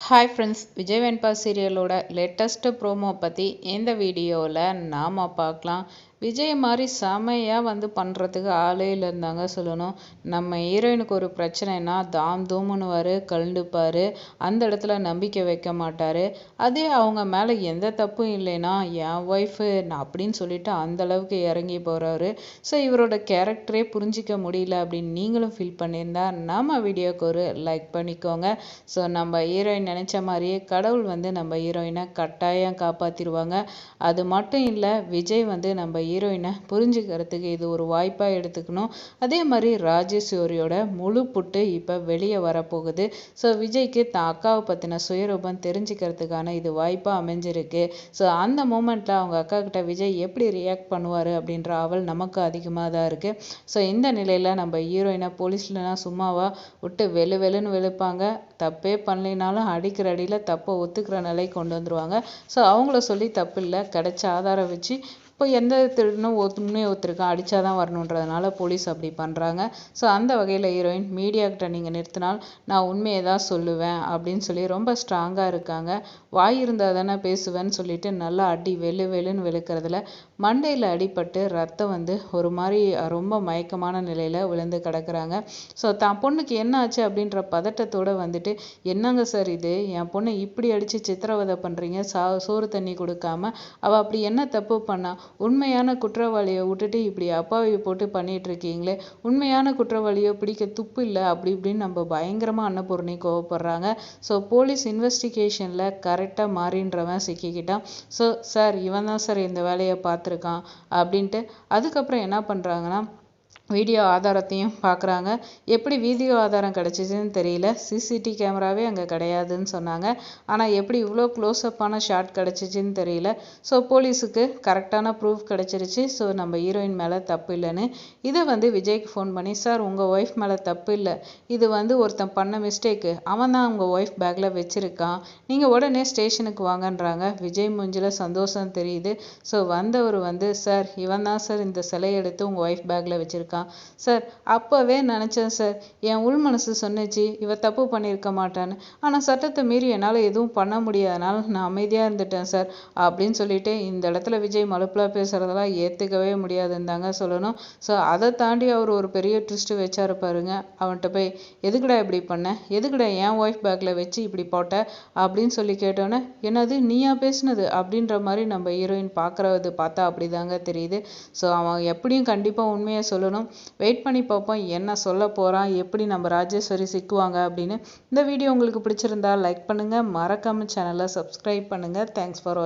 Hi friends, Vijay வெண்பா சீரியலோட latest promo பற்றி இந்த வீடியோவில் நாம் பார்க்கலாம். விஜய் மாதிரி செமையாக பண்ணுறதுக்கு ஆளே இல்லைன்னு சொல்லணும். நம்ம ஹீரோயினுக்கு ஒரு பிரச்சனைனா தாம் தூமுன்னுவார், கழுண்டுப்பார், அந்த இடத்துல நம்பிக்கை வைக்க மாட்டார். அதே அவங்க மேலே எந்த தப்பும் இல்லைன்னா என் ஒய்ஃபு அப்படின்னு சொல்லிட்டு அந்தளவுக்கு இறங்கி போகிறாரு. ஸோ இவரோட கேரக்டரே புரிஞ்சிக்க முடியல அப்படின்னு நீங்களும் ஃபீல் பண்ணியிருந்தா நம்ம வீடியோக்கு ஒரு லைக் பண்ணிக்கோங்க. ஸோ நம்ம ஹீரோயின் நினச்ச மாதிரியே கடவுள் நம்ம ஹீரோயினை கட்டாயம் காப்பாற்றிடுவாங்க. அது மட்டும் இல்லை, விஜய் நம்ம ஹீரோயினை புரிஞ்சுக்கிறதுக்கு இது ஒரு வாய்ப்பாக எடுத்துக்கணும். அதே மாதிரி ராஜேஸ்வரியோட முழு புட்டு இப்போ வெளியே வரப்போகுது. ஸோ விஜய்க்கு தான் அக்காவை பற்றின சுயரூபம் தெரிஞ்சுக்கிறதுக்கான இது வாய்ப்பாக அமைஞ்சிருக்கு. ஸோ அந்த மூமெண்ட்டில் அவங்க அக்கா கிட்ட விஜய் எப்படி ரியாக்ட் பண்ணுவார் அப்படின்ற ஆவல் நமக்கு அதிகமாக தான் இருக்குது. ஸோ இந்த நிலையில் நம்ம ஹீரோயினை போலீஸ்லாம் சும்மாவா விட்டு வெளுன்னு வெளுப்பாங்க. தப்பே பண்ணலினாலும் அடிக்கிற அடியில் தப்பை ஒத்துக்கிற நிலை கொண்டு வந்துடுவாங்க. ஸோ அவங்கள சொல்லி தப்பு இல்லை, கிடைச்ச ஆதாரம் வச்சு இப்போ எந்த திருடனும் உண்மையை ஒத்துருக்கான் அடித்தாதான் வரணுன்றதுனால போலீஸ் அப்படி பண்ணுறாங்க. ஸோ அந்த வகையில் ஹீரோயின் மீடியாக்கிட்ட நீங்கள் நிறுத்தினால் நான் உண்மையை தான் சொல்லுவேன் அப்படின்னு சொல்லி ரொம்ப ஸ்ட்ராங்காக இருக்காங்க. வாய் இருந்தால் தானே பேசுவேன்னு சொல்லிட்டு நல்லா அடி வெளுன்னு வெளுக்கிறதுல மண்டையில் அடிபட்டு ரத்தம் ஒரு மாதிரி ரொம்ப மயக்கமான நிலையில் விழுந்து கிடக்குறாங்க. ஸோ தான் பொண்ணுக்கு என்ன ஆச்சு அப்படின்ற பதட்டத்தோடு என்னங்க சார் இது, என் பொண்ணை இப்படி அடித்து சித்திரவதை பண்ணுறீங்க, சோறு தண்ணி கொடுக்காம, அவள் அப்படி என்ன தப்பு பண்ணா, உண்மையான குற்றவாளியை விட்டுட்டு இப்படி அப்பாவியை போட்டு பண்ணிட்டு இருக்கீங்களே, உண்மையான குற்றவாளியை பிடிக்க துப்பு இல்லை அப்படி இப்படின்னு நம்ம பயங்கரமாக அன்னபூர்ணி கோவப்படுறாங்க. ஸோ போலீஸ் இன்வெஸ்டிகேஷனில் கரெக்டாக மாறின்றவன் சிக்கிக்கிட்டான். ஸோ சார் இவன் தான் சார் இந்த வேலையை பார்த்துருக்கான் அப்படின்ட்டு அதுக்கப்புறம் என்ன பண்ணுறாங்கன்னா வீடியோ ஆதாரத்தையும் பார்க்குறாங்க. எப்படி வீடியோ ஆதாரம் கிடச்சிச்சின்னு தெரியல, சிசிடிவி கேமராவே அங்கே கிடையாதுன்னு சொன்னாங்க. ஆனால் எப்படி இவ்வளோ க்ளோஸ்அப்பான ஷாட் கிடச்சிச்சின்னு தெரியல. ஸோ போலீஸுக்கு கரெக்டான ப்ரூஃப் கிடச்சிருச்சு. ஸோ நம்ம ஹீரோயின் மேலே தப்பு இல்லைன்னு இதை விஜய்க்கு ஃபோன் பண்ணி, சார் உங்கள் ஒய்ஃப் மேலே தப்பு இல்லை, இது ஒருத்தன் பண்ண மிஸ்டேக்கு, அவன் தான் உங்கள் ஒய்ஃப் பேக்கில் வச்சுருக்கான், நீங்கள் உடனே ஸ்டேஷனுக்கு வாங்கன்றாங்க. விஜய் மூஞ்சில் சந்தோஷம் தெரியுது. ஸோ வந்தவர் சார் இவன் தான் சார் இந்த சிலையை எடுத்து உங்கள் ஒய்ஃப் பேக்கில் வச்சுருக்கான் சார், அப்போவே நினச்சேன் சார், என் உள் மனசு சொன்னிச்சு இவ தப்பு பண்ணியிருக்க மாட்டான்னு, ஆனால் சட்டத்தை மீறி என்னால் எதுவும் பண்ண முடியாதனால நான் அமைதியாக இருந்துட்டேன் சார் அப்படின்னு சொல்லிட்டு இந்த இடத்துல விஜய் மலுப்பலாக பேசுகிறதெல்லாம் ஏற்றுக்கவே முடியாதுன்னு சொல்லணும். ஸோ அதை தாண்டி அவர் ஒரு பெரிய ட்விஸ்ட்டு வச்சாரு பாருங்க. அவன்கிட்ட போய் எதுக்குடா இப்படி பண்ண, எதுக்குடா என் ஒய்ஃப் பேக்கில் வச்சு இப்படி போட்ட அப்படின்னு சொல்லி கேட்டோன்னே, என்னது நீயா பேசுனது அப்படின்ற மாதிரி நம்ம ஹீரோயின் பார்க்குறது பார்த்தா அப்படி தெரியுது. ஸோ அவன் எப்படியும் கண்டிப்பாக உண்மையை சொல்லணும். வெயிட் பண்ணி பார்ப்போம் என்ன சொல்ல போகிறான், எப்படி நம்ம ராஜேஸ்வரி சிக்குவாங்க அப்படின்னு. இந்த வீடியோ உங்களுக்கு பிடிச்சிருந்தா லைக் பண்ணுங்கள், மறக்காமல் சேனலை சப்ஸ்கிரைப் பண்ணுங்கள். தேங்க்ஸ் ஃபார் வாட்சிங்.